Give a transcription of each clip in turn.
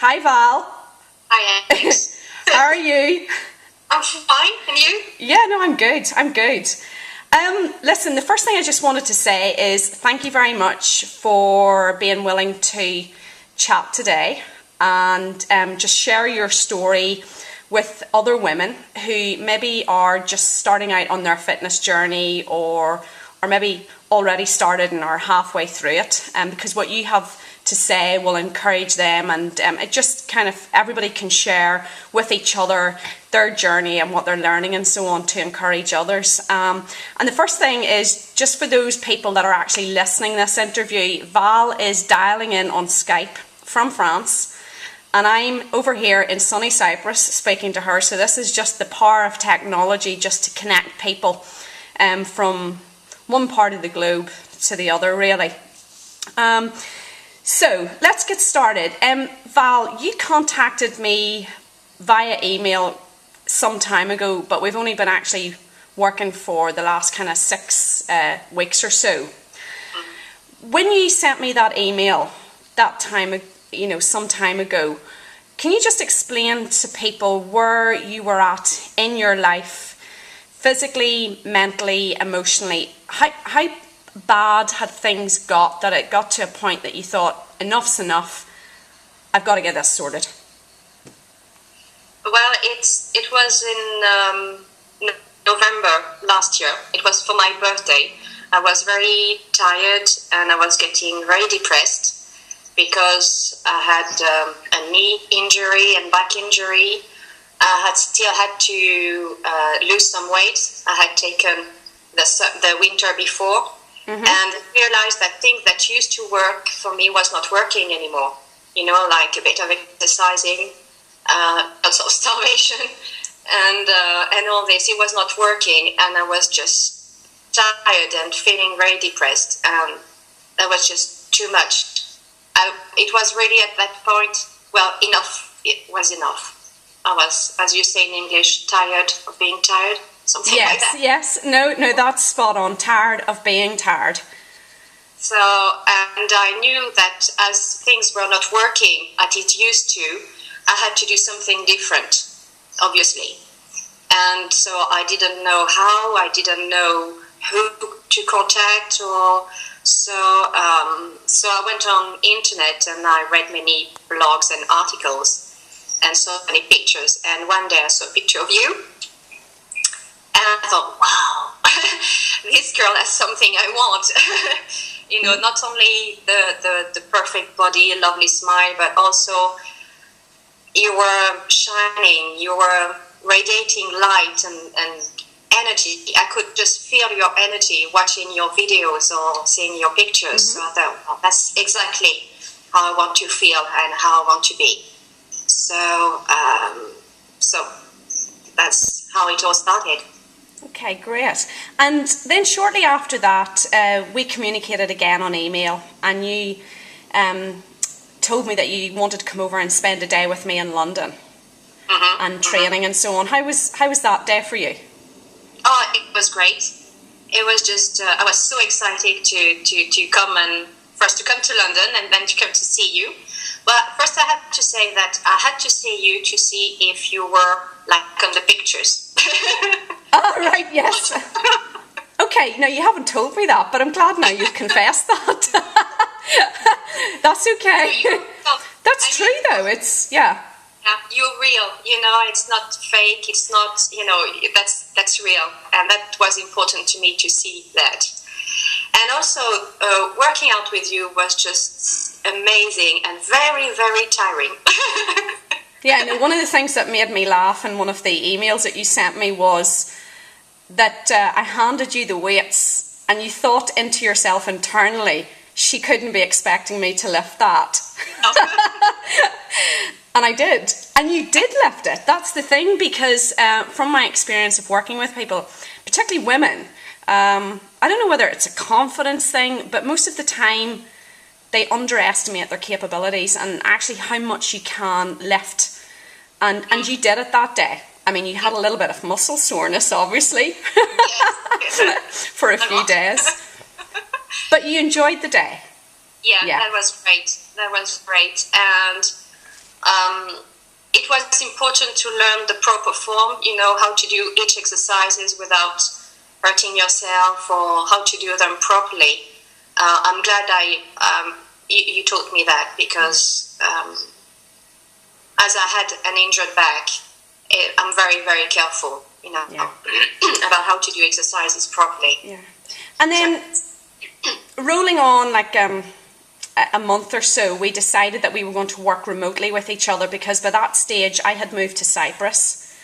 Hi Val. Hi, Alex. How are you? I'm fine, and you? Yeah, no, I'm good. Listen, the first thing I just wanted to say is thank you very much for being willing to chat today and just share your story with other women who maybe are just starting out on their fitness journey or maybe already started and are halfway through it, because what you have to say will encourage them, and it just kind of everybody can share with each other their journey and what they're learning and so on to encourage others. And the first thing is, just for those people that are actually listening to this interview, Val is dialing in on Skype from France, and I'm over here in sunny Cyprus speaking to her. So this is just the power of technology, just to connect people from one part of the globe to the other, really. So let's get started. Val, you contacted me via email some time ago, but we've only been actually working for the last kind of 6 weeks or so. When you sent me that email that time, some time ago, can you just explain to people where you were at in your life, physically, mentally, emotionally? How bad had things got that it got to a point that you thought, enough's enough, I've got to get this sorted? Well, it was in November last year. It was for my birthday. I was very tired and I was getting very depressed because I had a knee injury and back injury. I had still had to lose some weight. I had taken the winter before. Mm-hmm. And realized that things that used to work for me was not working anymore. Like a bit of exercising, lots of starvation, and all this. It was not working, and I was just tired and feeling very depressed. And that was just too much. It was really at that point, well, enough. It was enough. I was, as you say in English, tired of being tired. Something like that. Yes. No, that's spot on. Tired of being tired. So, and I knew that as things were not working as it used to, I had to do something different, obviously. And so I didn't know how, I didn't know who to contact, or so I went on internet and I read many blogs and articles and saw many pictures. And one day I saw a picture of you. And I thought, wow, this girl has something I want. Not only the perfect body, lovely smile, but also you were shining, you were radiating light and energy. I could just feel your energy watching your videos or seeing your pictures. Mm-hmm. So I thought, well, that's exactly how I want to feel and how I want to be. So that's how it all started. Okay, great. And then shortly after that, we communicated again on email, and you told me that you wanted to come over and spend a day with me in London, mm-hmm. and training and so on. How was that day for you? Oh, it was great. It was just I was so excited to come, and first to come to London and then to come to see you. But first I had to say that I had to see you to see if you were like on the pictures. Oh, right, yes. Okay, now you haven't told me that, but I'm glad now you've confessed that. That's okay. That's true, though. It's, yeah. Yeah, you're real. It's not fake. It's not, that's real. And that was important to me to see that. And also, working out with you was just amazing and very, very tiring. Yeah, no, one of the things that made me laugh in one of the emails that you sent me was that I handed you the weights and you thought into yourself internally, she couldn't be expecting me to lift that. And I did. And you did lift it. That's the thing, because from my experience of working with people, particularly women, I don't know whether it's a confidence thing, but most of the time they underestimate their capabilities and actually how much you can lift. And you did it that day. I mean, you had a little bit of muscle soreness, obviously, for a few days. But you enjoyed the day. Yeah, that was great. And it was important to learn the proper form, how to do each exercises without hurting yourself, or how to do them properly. I'm glad you taught me that, because as I had an injured back, I'm very, very careful, about how to do exercises properly. Yeah. And then rolling on like a month or so, we decided that we were going to work remotely with each other, because by that stage I had moved to Cyprus,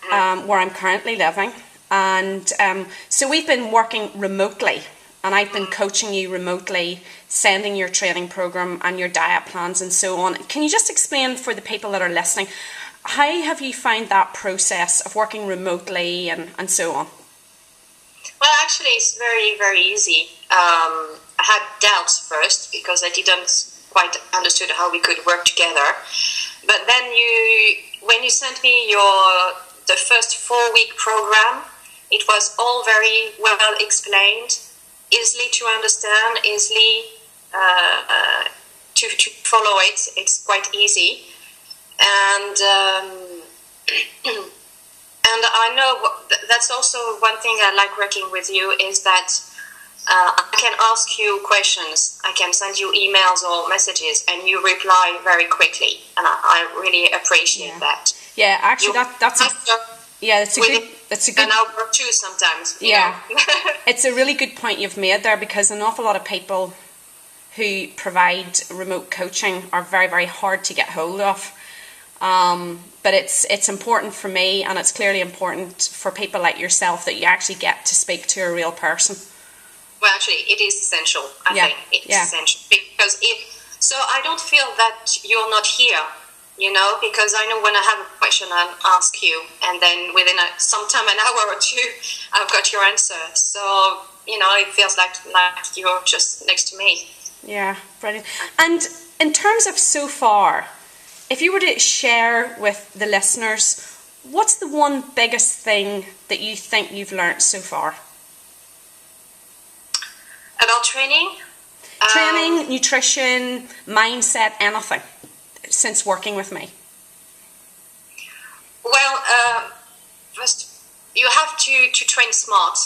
where I'm currently living. And so we've been working remotely, and I've been coaching you remotely, sending your training program and your diet plans and so on. Can you just explain for the people that are listening, how have you found that process of working remotely and so on? Well, actually, it's very, very easy. I had doubts first, because I didn't quite understood how we could work together. But then when you sent me the first 4-week program, it was all very well explained, easily to understand, easily to follow it. It's quite easy. And and I know that's also one thing I like working with you, is that I can ask you questions, I can send you emails or messages, and you reply very quickly, and I really appreciate that. Yeah, actually, that's a good an hour or two sometimes. Yeah, it's a really good point you've made there, because an awful lot of people who provide remote coaching are very, very hard to get hold of. But it's important for me, and it's clearly important for people like yourself, that you actually get to speak to a real person. Well, actually, it is essential. I think it's essential, because so I don't feel that you're not here, because I know when I have a question, I'll ask you, and then within sometime an hour or two, I've got your answer. So it feels like you're just next to me. Yeah, brilliant. And in terms of so far, if you were to share with the listeners, what's the one biggest thing that you think you've learnt so far? About training? Training, nutrition, mindset, anything, since working with me. Well, first, you have to train smart.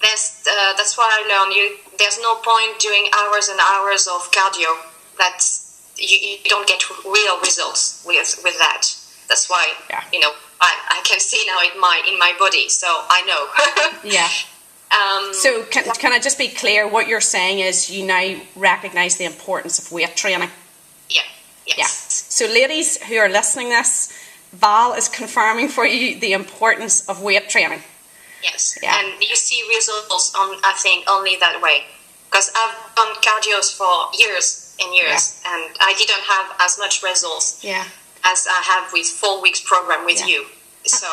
That's what I learned. There's no point doing hours and hours of cardio. You don't get real results with that. That's why I can see now in my body, so I know. Yeah. So can I just be clear? What you're saying is you now recognise the importance of weight training. Yeah. Yes. Yeah. So ladies who are listening to this, Val is confirming for you the importance of weight training. Yes. Yeah. And you see results I think only that way, because I've done cardios for years and years, and I didn't have as much results as I have with 4 weeks program with you. So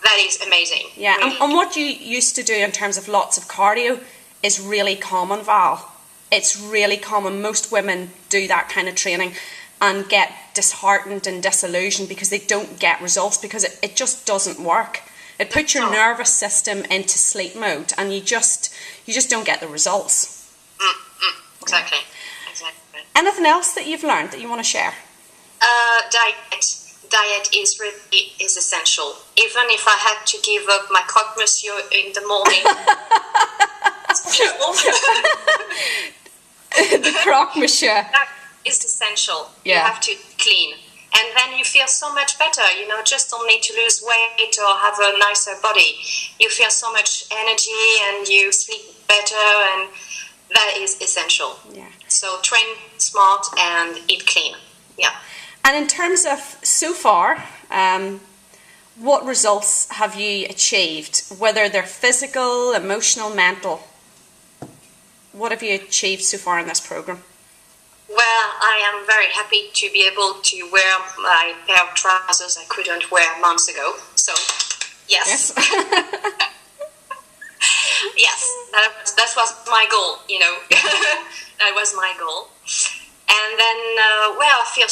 that is amazing. Yeah, really. and what you used to do in terms of lots of cardio is really common, Val. It's really common. Most women do that kind of training and get disheartened and disillusioned because they don't get results, because it just doesn't work. It puts your nervous system into sleep mode, and you just don't get the results. Exactly. Anything else that you've learned that you want to share? Diet is essential. Even if I had to give up my croque monsieur in the morning. The croque monsieur. That is essential. Yeah. You have to clean. And then you feel so much better, just don't need to lose weight or have a nicer body. You feel so much energy and you sleep better, and that is essential. Yeah. So train smart and eat clean. Yeah. And in terms of so far, what results have you achieved, whether they're physical, emotional, mental? What have you achieved so far in this program? Well, I am very happy to be able to wear my pair of trousers I couldn't wear months ago. So, yes. Yes, that was my goal, That was my goal. And then, I feel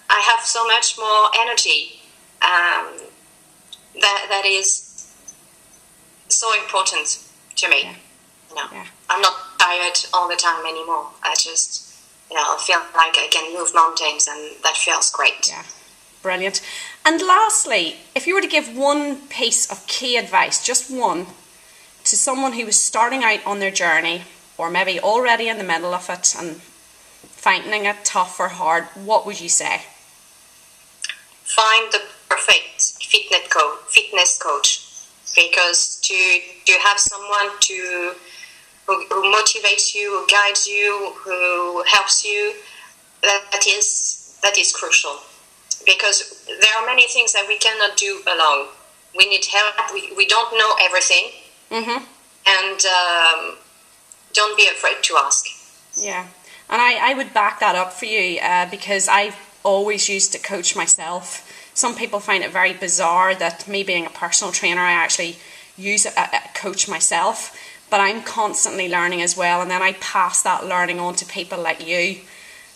I have so much more energy. That is so important to me. Yeah. I'm not tired all the time anymore. I feel like I can move mountains, and that feels great. Yeah, brilliant. And lastly, if you were to give one piece of key advice, just one, to someone who was starting out on their journey, or maybe already in the middle of it and finding it tough or hard, what would you say? Find the perfect fitness coach, because to have someone who motivates you, who guides you, who helps you, that is crucial. Because there are many things that we cannot do alone. We need help. We don't know everything, and don't be afraid to ask. Yeah, and I would back that up for you because I've always used to coach myself. Some people find it very bizarre that me being a personal trainer, I actually use a coach myself, but I'm constantly learning as well, and then I pass that learning on to people like you.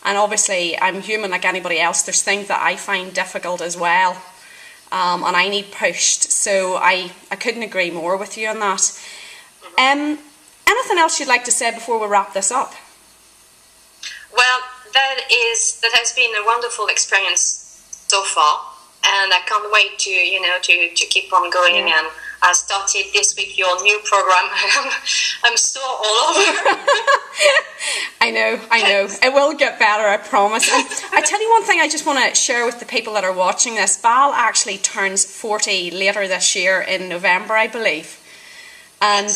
And obviously I'm human like anybody else. There's things that I find difficult as well, and I need pushed, so I couldn't agree more with you on that. Anything else you'd like to say before we wrap this up? Well, that has been a wonderful experience so far, and I can't wait to keep on going. Yeah. And I started this week your new program. I'm so all over. I know. It will get better, I promise. And I tell you one thing I just want to share with the people that are watching this. Val actually turns 40 later this year in November, I believe. And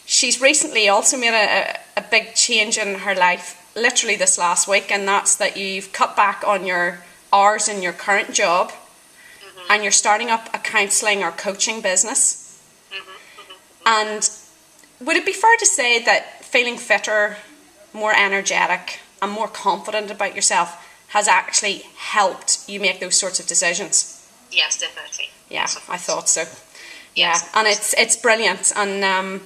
she's recently also made a big change in her life, literally this last week, and that's that you've cut back on your hours in your current job, and you're starting up a counselling or coaching business. And would it be fair to say that feeling fitter, more energetic, and more confident about yourself has actually helped you make those sorts of decisions? Yes, definitely. Yeah, Yes, I thought so. Yes. Yeah, and it's brilliant. And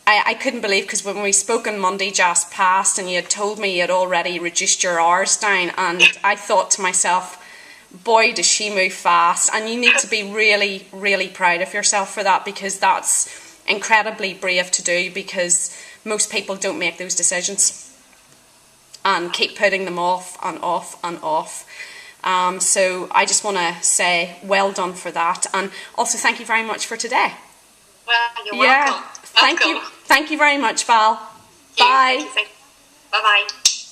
I couldn't believe, because when we spoke on Monday just past and you had told me you had already reduced your hours down, and I thought to myself, boy, does she move fast. And you need to be really, really proud of yourself for that, because that's incredibly brave to do, because most people don't make those decisions and keep putting them off and off and off. So I just want to say well done for that, and also thank you very much for today. Well, you're welcome. Thank you very much, Val. Bye. Bye-bye.